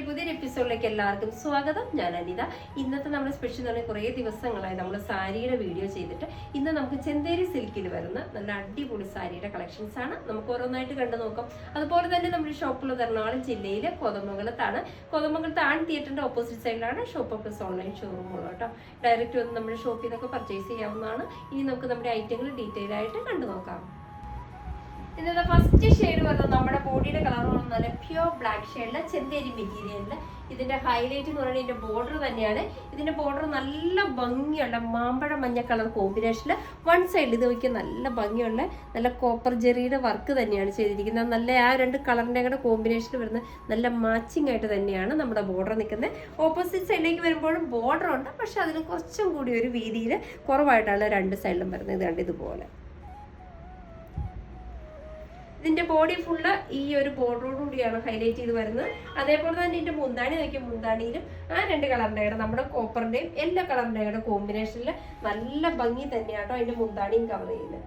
പുതിയൊരു എപ്പിസോഡിലേക്ക് എല്ലാവർക്കും സ്വാഗതം. ഞാൻ അനിത. ഇന്നത്തെ നമ്മുടെ സ്പെഷ്യൽ എന്ന് പറഞ്ഞാൽ കുറേ ദിവസങ്ങളായി നമ്മൾ സാരിയുടെ വീഡിയോ ചെയ്തിട്ട് ഇന്ന് നമുക്ക് ചെന്തേരി സിൽക്കിൽ വരുന്ന നല്ല അടിപൊളി സാരിയുടെ കളക്ഷൻസ് ആണ്. നമുക്ക് ഓരോന്നായിട്ട് കണ്ടു നോക്കാം. അതുപോലെ തന്നെ നമ്മുടെ ഷോപ്പുള്ളത് എറണാകുളം ജില്ലയിലെ കോതമംഗലത്താണ്. കോതമംഗലത്ത് ആൺ തിയേറ്ററിന്റെ ഓപ്പോസിറ്റ് സൈഡിലാണ് ഷോപ്പ് പ്ലസ് ഓൺലൈൻ ഷോറൂം ഉള്ളത് കേട്ടോ. ഡയറക്റ്റ് വന്ന് നമ്മുടെ ഷോപ്പിൽ നിന്നൊക്കെ പർച്ചേസ് ചെയ്യാവുന്നതാണ്. ഇനി നമുക്ക് നമ്മുടെ ഐറ്റങ്ങൾ ഡീറ്റെയിൽ ആയിട്ട് കണ്ടു നോക്കാം. ഇന്നത്തെ ഫസ്റ്റ് ഷെയ്ഡ് വരുന്നത് നമ്മുടെ ബോഡിയുടെ കളർ നല്ല പ്യൂർ ബ്ലാക്ക് ഷെയ്ഡില് ചെന്തേരി മെറ്റീരിയലില്. ഇതിന്റെ ഹൈലൈറ്റ് എന്ന് പറയുന്നത് ഇതിന്റെ ബോർഡർ തന്നെയാണ്. ഇതിന്റെ ബോർഡർ നല്ല ഭംഗിയുള്ള മാമ്പഴ മഞ്ഞ കളർ കോമ്പിനേഷനിൽ വൺ സൈഡിൽ ഇത് നോക്കിയാൽ നല്ല ഭംഗിയുള്ള നല്ല കോപ്പർ ജെറിയുടെ വർക്ക് തന്നെയാണ് ചെയ്തിരിക്കുന്നത്. നല്ല ആ രണ്ട് കളറിന്റെ കൂടെ കോമ്പിനേഷൻ വരുന്ന നല്ല മാച്ചിങ് ആയിട്ട് തന്നെയാണ് നമ്മുടെ ബോർഡർ നിൽക്കുന്നത്. ഓപ്പോസിറ്റ് സൈഡിലേക്ക് വരുമ്പോഴും ബോർഡർ ഉണ്ട്, പക്ഷെ അതിന് കുറച്ചും കൂടി ഒരു വീതിയിൽ കുറവായിട്ടാണ് രണ്ട് സൈഡിലും വരുന്നത്. ഇത് കണ്ട് ഇതുപോലെ ഇതിന്റെ ബോഡി ഫുള്ള് ഈ ഒരു ബോർഡറോട് കൂടിയാണ് ഹൈലൈറ്റ് ചെയ്ത് വരുന്നത്. അതേപോലെ തന്നെ ഇതിന്റെ മുന്താണി നോക്കിയ മുന്താണിയിലും ആ രണ്ട് കളറിന്റെ കൂടെ നമ്മുടെ കോപ്പറിന്റെയും എല്ലാ കളറിന്റെയും കൂടെ കോമ്പിനേഷനിൽ നല്ല ഭംഗി തന്നെയാട്ടോ അതിന്റെ മുന്താണിയും കവർ ചെയ്യുന്നത്.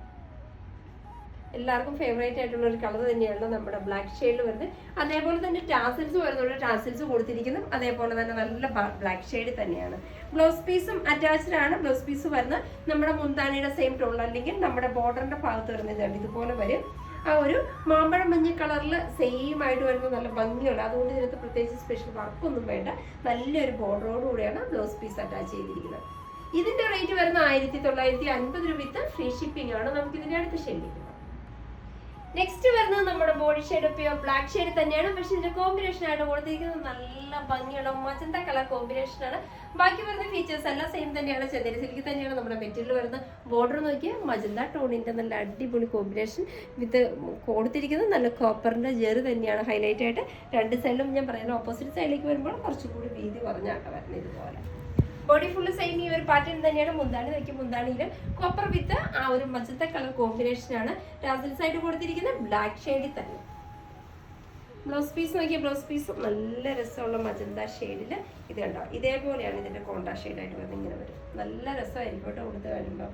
എല്ലാവർക്കും ഫേവറേറ്റ് ആയിട്ടുള്ള ഒരു കളർ തന്നെയാണ് നമ്മുടെ ബ്ലാക്ക് ഷെയ്ഡിൽ വരുന്നത്. അതേപോലെ തന്നെ ടാസിൽസ് വരുന്നുണ്ട്. ടാസിൽസ് കൊടുത്തിരിക്കുന്നതും അതേപോലെ തന്നെ നല്ല ബ്ലാക്ക് ഷെയ്ഡ് തന്നെയാണ്. ബ്ലൗസ് പീസും അറ്റാച്ച്ഡ് ആണ്. ബ്ലൗസ് പീസ് വരുന്നത് നമ്മുടെ മുന്താണിയുടെ സെയിം ടോൺ അല്ലെങ്കിൽ നമ്മുടെ ബോർഡറിന്റെ ഭാഗത്ത് വരുന്നത് ഇതുപോലെ വരും. ആ ഒരു മാമ്പഴം മഞ്ഞ കളറിൽ സെയിം ആയിട്ട് വരുന്നത് നല്ല ഭംഗിയുണ്ട്. അതുകൊണ്ട് ഇതിനകത്ത് പ്രത്യേകിച്ച് സ്പെഷ്യൽ വർക്കൊന്നും വേണ്ട. നല്ലൊരു ബോർഡറോട് കൂടിയാണ് ബ്ലൗസ് പീസ് അറ്റാച്ച് ചെയ്തിരിക്കുന്നത്. ഇതിന്റെ റേറ്റ് വരുന്ന 1950 രൂപ വിത്ത് ഫ്രീ ഷിപ്പിംഗ് ആണ്. നമുക്ക് ഇതിന്റെ അടുത്ത് ഷെയ്ഡ്. നെക്സ്റ്റ് വരുന്നത് നമ്മുടെ body shade pure black shade തന്നെയാണ്. പക്ഷെ ഇതിന്റെ കോമ്പിനേഷൻ ആയിട്ട് കൊടുത്തിരിക്കുന്നത് നല്ല ഭംഗിയുള്ള മജന്ത കളർ കോമ്പിനേഷൻ ആണ്. ബാക്കി വരുന്ന ഫീച്ചേഴ്സ് എല്ലാം സെയിം തന്നെയാണ്. ചെന്തേരി സിൽക്ക് തന്നെയാണ് നമ്മുടെ മെറ്റീരിയൽ വരുന്ന. ബോർഡർ നോക്കിയാൽ മജന്ത ടോണിന്റെ നല്ല അടിപൊളി കോമ്പിനേഷൻ വിത്ത് കൊടുത്തിരിക്കുന്നത് നല്ല കോപ്പറിന്റെ ജെറി തന്നെയാണ് ഹൈലൈറ്റ് ആയിട്ട്. രണ്ട് സൈഡിലും ഞാൻ പറയുന്നത് ഓപ്പോസിറ്റ് സൈഡിലേക്ക് വരുമ്പോൾ കുറച്ചുകൂടി വീതി കുറഞ്ഞാട്ടോ വരുന്നത്. ഇതുപോലെ ബോഡി ഫുള്ള് സെയിം ഈ ഒരു പാറ്റേൺ തന്നെയാണ്. മുന്താണി നോക്കി മുന്താണിയിലും കോപ്പർ വിത്ത് ആ ഒരു മജന്ത കളർ കോമ്പിനേഷൻ ആണ്. ടാസിൽസ് ആയിട്ട് കൊടുത്തിരിക്കുന്നത് ബ്ലാക്ക് ഷെയ്ഡിൽ തന്നെ. ബ്ലൗസ് പീസ് നോക്കിയ ബ്ലൗസ് പീസ് നല്ല രസമുള്ള മജന്ത ഷെയ്ഡിൽ ഇത് കണ്ടോ. ഇതേപോലെയാണ് ഇതിന്റെ കോണ്ടാ ഷെയ്ഡായിട്ട് വരുന്നത്. ഇങ്ങനെ വരും. നല്ല രസമായിരിക്കും കേട്ടോ കൊടുത്ത് വരുമ്പോൾ.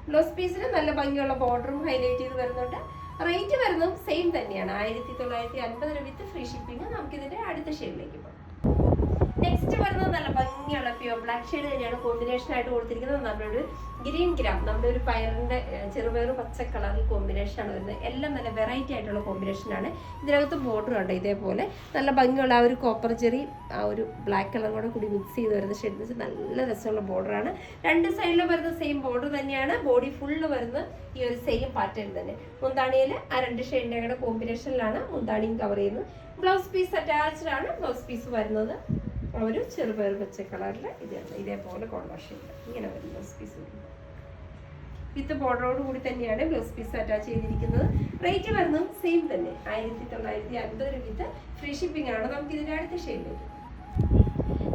ബ്ലൗസ് പീസിന് നല്ല ഭംഗിയുള്ള ബോർഡറും ഹൈലൈറ്റ് ചെയ്ത് വരുന്നുണ്ട്. റേറ്റ് വരുന്നതും സെയിം തന്നെയാണ്. 1950 രൂപ വിത്ത് ഫ്രീ ഷിപ്പിംഗ്. നമുക്ക് ഇതിന്റെ അടുത്ത ഷെയ്ഡിലേക്ക് പോകാം. നെക്സ്റ്റ് വരുന്നത് നല്ല ഭംഗിയുള്ള പ്യൂർ ബ്ലാക്ക് ഷെയ്ഡ് തന്നെയാണ് കോമ്പിനേഷൻ ആയിട്ട് കൊടുത്തിരിക്കുന്നത്. നമ്മുടെ ഒരു ഗ്രീൻ ഗ്രാം നമ്മുടെ ഒരു പയറിന്റെ ചെറുപയർ പച്ച കളറിൽ കോമ്പിനേഷൻ ആണ് വരുന്നത്. എല്ലാം നല്ല വെറൈറ്റി ആയിട്ടുള്ള കോമ്പിനേഷൻ ആണ്. ഇതിനകത്ത് ബോർഡർ ഉണ്ട് ഇതേപോലെ നല്ല ഭംഗിയുള്ള ആ ഒരു കോപ്പർ ചെറി ആ ഒരു ബ്ലാക്ക് കളർ കൂടെ കൂടി മിക്സ് ചെയ്ത് വരുന്ന ഷെയ്ഡ് വെച്ച് നല്ല രസമുള്ള ബോർഡറാണ്. രണ്ട് സൈഡിലും വരുന്ന സെയിം ബോർഡർ തന്നെയാണ്. ബോഡി ഫുള്ള് വരുന്ന ഈ ഒരു സെയിം പാറ്റേൺ തന്നെ. മുന്താണിയിൽ ആ രണ്ട് ഷെയ്ഡിന്റെ കൂടെ കോമ്പിനേഷനിലാണ് മുന്താണിയും കവർ ചെയ്യുന്നത്. ബ്ലൗസ് പീസ് അറ്റാച്ച്ഡ് ആണ്. ബ്ലൗസ് പീസ് വരുന്നത് ഒരു ചെറുപയർ പച്ച കളറിൽ ഇതേപോലെ കോൺട്രാസ്റ്റ് ഇങ്ങനെ വരും. ബ്ലൗസ് പീസ് വിത്ത് ബോർഡറോട് കൂടി തന്നെയാണ് ബ്ലൗസ് പീസ് അറ്റാച്ച് ചെയ്തിരിക്കുന്നത്. റേറ്റ് വരുന്നത് സെയിം തന്നെ 1950 രൂപ വിത്ത് ഫ്രീ ഷിപ്പിംഗ് ആണ്. നമുക്ക് ഇതിന്റെ അടുത്ത ഷെയ്ഡിലേക്ക്.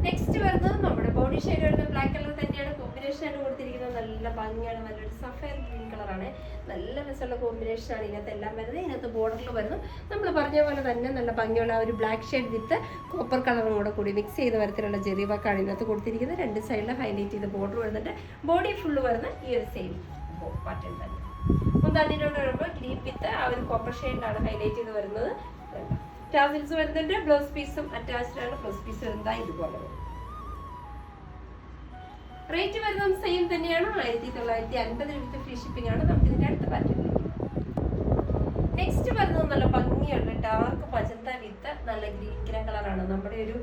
നെക്സ്റ്റ് വരുന്നത് നമ്മുടെ ബോഡി ഷെയ്ഡ് വരുന്നത് ബ്ലാക്ക് കളർ തന്നെയാണ്. കോമ്പിനേഷൻ ആയിട്ട് കൊടുത്തിരിക്കുന്നത് നല്ല ഭംഗിയാണ്. നല്ലൊരു സഫയർ ഗ്രീൻ കളറാണ്. നല്ല രസമുള്ള കോമ്പിനേഷൻ ആണ് ഇതിനകത്ത് എല്ലാം വരുന്നത്. ഇതിനകത്ത് ബോർഡറിൽ വരുന്നത് നമ്മൾ പറഞ്ഞ പോലെ തന്നെ നല്ല ഭംഗിയുള്ള ഒരു ബ്ലാക്ക് ഷെയ്ഡ് വിത്ത് കോപ്പർ കളറും കൂടി മിക്സ് ചെയ്ത് വരത്തിലുള്ള ജെറി വർക്കാണ് ഇതിനകത്ത് കൊടുത്തിരിക്കുന്നത്. രണ്ട് സൈഡിലും ഹൈലൈറ്റ് ചെയ്ത് ബോർഡർ വരുന്നുണ്ട്. ബോഡി ഫുള്ള് വരുന്ന ഈ ഒരു സെയിം പാറ്റേൺ തന്നെ. മുന്താണിയിലോട്ട് വരുമ്പോൾ ഗ്രീൻ വിത്ത് ആ ഒരു കോപ്പർ ഷെയ്ഡിലാണ് ഹൈലൈറ്റ് ചെയ്ത് വരുന്നത്. ടാസിൽസ് വരുന്നുണ്ട്. ബ്ലൗസ് പീസും അറ്റാച്ച്ഡ് ആണ്. ബ്ലൗസ് പീസ് വരുന്നത് ഇതുപോലെ വരും. റേറ്റ് വരുന്നത് സെയിം തന്നെയാണ്. 1950 രൂപ ഫ്രീ ഷിപ്പിംഗ് ആണ്. നമുക്ക് ഇതിന്റെ അടുത്ത പാറ്റേൺ. നെക്സ്റ്റ് വരുന്നത് നല്ല ഭംഗിയുള്ള ഡാർക്ക് മജന്ത വിത്ത് നല്ല ഗ്രീൻ ഗ്രാം കളറാണ്. നമ്മുടെ ഒരു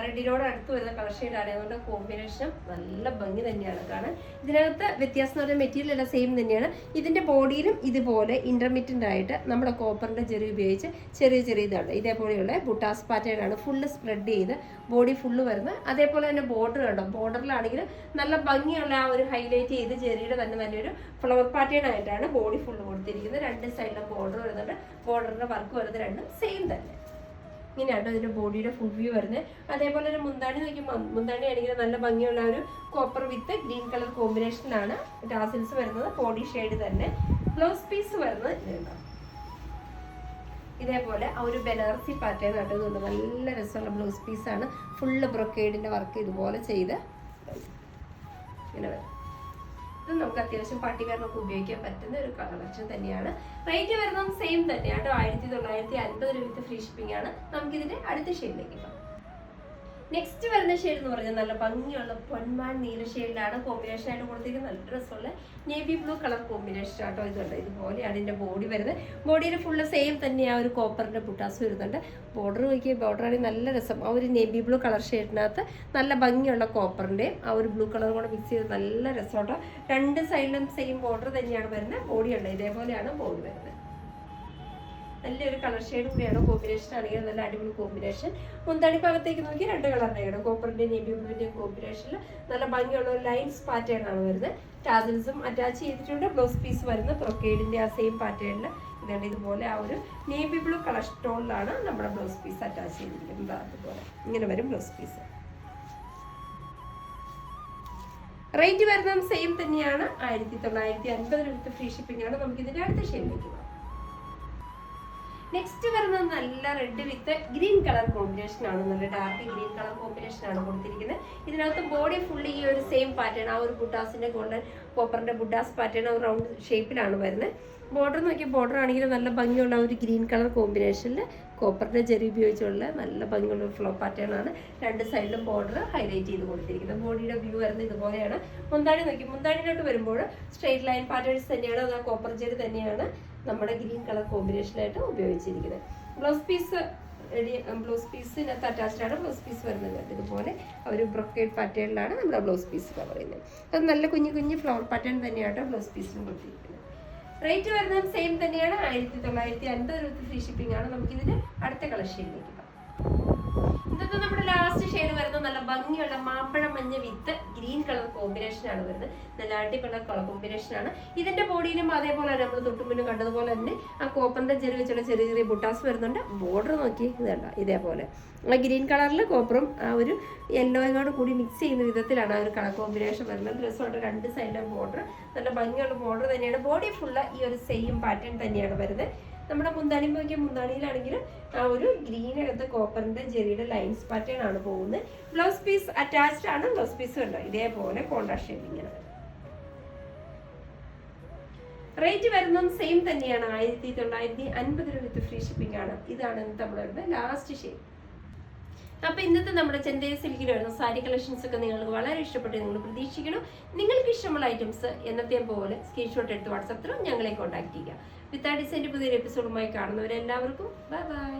റെഡിനോട് അടുത്ത് വരുന്ന കളർ ഷെയ്ഡാണ്. അതുകൊണ്ട് കോമ്പിനേഷൻ നല്ല ഭംഗി തന്നെയാണ് കാണാൻ. ഇതിനകത്ത് വ്യത്യാസം എന്ന് പറഞ്ഞാൽ മെറ്റീരിയൽ എല്ലാം സെയിം തന്നെയാണ്. ഇതിന്റെ ബോഡിയിലും ഇതുപോലെ ഇന്റർമീഡിയന്റ് ആയിട്ട് നമ്മുടെ കോപ്പറിന്റെ ജെറി ഉപയോഗിച്ച് ചെറിയ ഇതാണ് ഇതേപോലെയുള്ള ബുട്ടാസ് പാറ്റേൺ ആണ് ഫുള്ള് സ്പ്രെഡ് ചെയ്ത് ബോഡി ഫുള്ള് വരുന്നത്. അതേപോലെ തന്നെ ബോർഡർ കണ്ടോ. ബോർഡറിലാണെങ്കിൽ നല്ല ഭംഗിയുള്ള ആ ഒരു ഹൈലൈറ്റ് ചെയ്ത് ജെറിയുടെ തന്നെ നല്ലൊരു ഫ്ലവർ പാറ്റേൺ ആയിട്ടാണ് ബോഡി ഫുള്ള് കൊടുത്തിരിക്കുന്നത്. രണ്ട് സൈഡിലും ബോർഡർ വരുന്നുണ്ട്. ബോർഡറിന്റെ വർക്ക് വരുന്നത് രണ്ടും സെയിം തന്നെ. ഇങ്ങനെയാട്ടോ ഇതിന്റെ ബോഡിയുടെ ഫുൾ വ്യൂ വരുന്നത്. അതേപോലെ ഒരു മുന്താണി നോക്കിയാൽ മുന്താണി ആണെങ്കിൽ നല്ല ഭംഗിയുള്ള ഒരു കോപ്പർ വിത്ത് ഗ്രീൻ കളർ കോമ്പിനേഷനിലാണ് ടാസിൽസ് വരുന്നത്. ബോഡി ഷെയ്ഡ് തന്നെ. ബ്ലൗസ് പീസ് വരുന്നത് ഇതുണ്ടാവും ഇതേപോലെ ആ ഒരു ബനാറസി പാറ്റേൺ ആയിട്ടുണ്ട്. നല്ല രസമുള്ള ബ്ലൗസ് പീസാണ്. ഫുള്ള് ബ്രൊക്കേഡിന്റെ വർക്ക് ഇതുപോലെ ചെയ്ത് ഇങ്ങനെ വരും. ഇത് നമുക്ക് അത്യാവശ്യം പാർട്ടിക്കാരനൊക്കെ ഉപയോഗിക്കാൻ പറ്റുന്ന ഒരു കളക്ഷൻ തന്നെയാണ്. റേറ്റ് വരുന്നതും സെയിം തന്നെയാണ്, 1950 രൂപ വിത്ത് ഫ്രീ ഷിപ്പിംഗ് ആണ്. നമുക്കിതിന്റെ അടുത്ത ഷെയ്ഡിലേക്ക് പോകാം. നെക്സ്റ്റ് വരുന്ന ഷെയ്ഡ് എന്ന് പറഞ്ഞാൽ നല്ല ഭംഗിയുള്ള പൊന്മാൻ നീല ഷെയ്ഡിലാണ് കോമ്പിനേഷൻ ആയിട്ട് കൊടുത്തിരിക്കുന്നത്. നല്ല ഡ്രസ്സുള്ള നേവി ബ്ലൂ കളർ കോമ്പിനേഷൻ ആട്ടോ ഇതുണ്ട്. ഇതുപോലെയാണ് ഇതിന്റെ ബോഡി വരുന്നത്. ബോഡിയിൽ ഫുള്ള് സെയിം തന്നെ ആ ഒരു കോപ്പറിന്റെ ബുട്ടാസ് വരുന്നുണ്ട്. ബോർഡർ നോക്കിയ ബോർഡർ ആണെങ്കിൽ നല്ല രസം. ആ ഒരു നേവി ബ്ലൂ കളർ ഷെയ്ഡിനകത്ത് നല്ല ഭംഗിയുള്ള കോപ്പറിന്റെയും ആ ഒരു ബ്ലൂ കളർ കൂടെ മിക്സ് ചെയ്ത് നല്ല രസമാട്ടോ. രണ്ട് സൈഡിലും സെയിം ബോർഡർ തന്നെയാണ് വരുന്നത്. ബോഡി ഉണ്ട്, ഇതേപോലെയാണ് ബോഡി വരുന്നത്. നല്ലൊരു കളർ ഷെയ്ഡ് കൂടിയാണ്. കോമ്പിനേഷൻ ആണെങ്കിൽ നല്ല അടിപൊളി കോമ്പിനേഷൻ. മുന്താണി ഭാഗത്തേക്ക് നോക്കി 2 കളറിനെയാണ് കോപ്പറിന്റെ നേവി ബ്ലൂവിന്റെയും കോമ്പിനേഷനിൽ നല്ല ഭംഗിയുള്ള ഒരു ലൈൻസ് പാറ്റേൺ ആണ് വരുന്നത്. ടാസിൽസും അറ്റാച്ച് ചെയ്തിട്ടുണ്ട്. ബ്ലൗസ് പീസ് വരുന്ന ബ്രൊക്കേഡിന്റെ ആ സെയിം പാറ്റേണിൽ ഇതുണ്ട്. ഇതുപോലെ ആ ഒരു നേവി ബ്ലൂ കളർ സ്റ്റോണിലാണ് നമ്മുടെ ബ്ലൗസ് പീസ് അറ്റാച്ച് ചെയ്തിരിക്കുന്നത്. അതുപോലെ ഇങ്ങനെ വരും ബ്ലൗസ് പീസ്. റേറ്റ് വരുന്നതും സെയിം തന്നെയാണ്, 1950 രൂപ ഫ്രീ ഷിപ്പിംഗ് ആണ്. നമുക്ക് ഇതിന്റെ അടുത്ത ഷെയ്ഡിലേക്ക് പോകാം. നെക്സ്റ്റ് വരുന്നത് നല്ല read with green colour combination ആണ്. നല്ല ഡാർക്ക് ഗ്രീൻ കളർ കോമ്പിനേഷൻ ആണ് കൊടുത്തിരിക്കുന്നത്. ഇതിനകത്ത് ബോഡി ഫുള്ള് ഈ ഒരു സെയിം പാറ്റേൺ, ആ ഒരു ബുട്ടാസിന്റെ ഗോൾഡൻ കോപ്പറിന്റെ ബുട്ടാസ് പാറ്റേൺ ഒരു റൗണ്ട് ഷേപ്പിലാണ് വരുന്നത്. ബോർഡർ നോക്കിയാൽ ബോർഡർ ആണെങ്കിൽ നല്ല ഭംഗിയുള്ള ഒരു ഗ്രീൻ കളർ കോമ്പിനേഷനിൽ കോപ്പറിന്റെ ജെറി ഉപയോഗിച്ചുള്ള നല്ല ഭംഗിയുള്ള ഒരു ഫ്ലോ പാറ്റേൺ ആണ്. 2 സൈഡിലും ബോർഡർ ഹൈലൈറ്റ് ചെയ്ത് കൊടുത്തിരിക്കുന്നത്. ബോഡിയുടെ വ്യൂ വരുന്നത് ഇതുപോലെയാണ്. മുന്താണി നോക്കി, മുന്താണിയിലോട്ട് വരുമ്പോൾ സ്ട്രെയിറ്റ് ലൈൻ പാറ്റേൺസ് തന്നെയാണ്. അത് ആ കോപ്പർ ജെറി തന്നെയാണ് നമ്മുടെ ഗ്രീൻ കളർ കോമ്പിനേഷനായിട്ട് ഉപയോഗിച്ചിരിക്കുന്നത്. ബ്ലൗസ് പീസിനകത്ത് അറ്റാച്ച്ഡ് ആണ് ബ്ലൗസ് പീസ് വരുന്നത്. ഇതുപോലെ ഒരു ബ്രൊക്കേഡ് പാറ്റേണിലാണ് നമ്മുടെ ബ്ലൗസ് പീസ് കവർ ചെയ്യുന്നത്. അത് നല്ല കുഞ്ഞു ഫ്ലവർ പാറ്റേൺ തന്നെയാണ് ബ്ലൗസ് പീസിന് കൊടുത്തിരിക്കുന്നത്. റേറ്റ് വരുന്നത് സെയിം തന്നെയാണ്, 1950 രൂപ ഫ്രീ ഷിപ്പിംഗ് ആണ്. നമുക്കിതിന്റെ അടുത്ത കളക്ഷനിലേക്ക് പോകാം. ഇന്നത്തെ നമ്മുടെ ലാസ്റ്റ് ഷെയ്ഡ് വരുന്നത് നല്ല ഭംഗിയുള്ള മാമ്പഴ മഞ്ഞ വിത്ത് ഗ്രീൻ കളർ കോമ്പിനേഷൻ ആണ് വരുന്നത്. നല്ല അടിപൊളി കളർ കോമ്പിനേഷൻ ആണ്. ഇതിന്റെ ബോഡിയിലും അതേപോലെ നമ്മൾ തൊട്ടുമുന്നും കണ്ടതുപോലെ തന്നെ ആ കോപ്പറിന്റെ ചെറിയ വെച്ചുള്ള ചെറിയ ബുട്ടാസ് വരുന്നുണ്ട്. ബോർഡർ നോക്കി ഇതല്ല, ഇതേപോലെ ആ ഗ്രീൻ കളറിൽ കോപ്പറും ആ ഒരു യെല്ലോയോട് കൂടി മിക്സ് ചെയ്യുന്ന വിധത്തിലാണ് ആ ഒരു കളർ കോമ്പിനേഷൻ വരുന്നത്. ഡ്രസ്സോട്ട് 2 സൈഡിലും ബോർഡർ നല്ല ഭംഗിയുള്ള ബോർഡർ തന്നെയാണ്. ബോഡി ഫുള്ള് ഈ ഒരു സെയിം പാറ്റേൺ തന്നെയാണ് വരുന്നത്. നമ്മുടെ മുന്താണി നോക്കിയാൽ മുന്താണിയിലാണെങ്കിലും ആ ഒരു ഗ്രീനകത്ത് കോപ്പറിന്റെ ജെറിയുടെ ലൈൻസ് പാറ്റേൺ ആണ് പോകുന്നത്. ബ്ലൗസ് പീസ് അറ്റാച്ച്ഡ് ആണ്. ബ്ലൗസ് പീസ് കണ്ടോ ഇതേപോലെ കോൺട്രാസ്റ്റ് ഷെയ്ഡിങ്ങനെ. റേറ്റ് വരുന്നതും സെയിം തന്നെയാണ്, 1950 രൂപ വിത്ത് ഫ്രീ ഷിപ്പിംഗ് ആണ്. ഇതാണ് നമ്മളുടെ ലാസ്റ്റ് ഷെയ്ഡ്. അപ്പൊ ഇന്നത്തെ നമ്മുടെ ചെന്തേരി സിൽക്കിൽ വരുന്ന സാരി കളക്ഷൻസ് ഒക്കെ നിങ്ങൾക്ക് വളരെ ഇഷ്ടപ്പെട്ടു നിങ്ങൾ പ്രതീക്ഷിക്കണം. നിങ്ങൾക്ക് ഇഷ്ടമുള്ള ഐറ്റംസ് എന്നത്തെയും പോലെ സ്ക്രീൻഷോട്ട് എടുത്ത് വാട്സാപ്പിലും ഞങ്ങളെ കോൺടാക്ട് ചെയ്യുക. വിത്ത് ആ ഡിസൈൻ്റെ പുതിയൊരു എപ്പിസോഡുമായി കാണുന്നവരെല്ലാവർക്കും ബൈ ബൈ.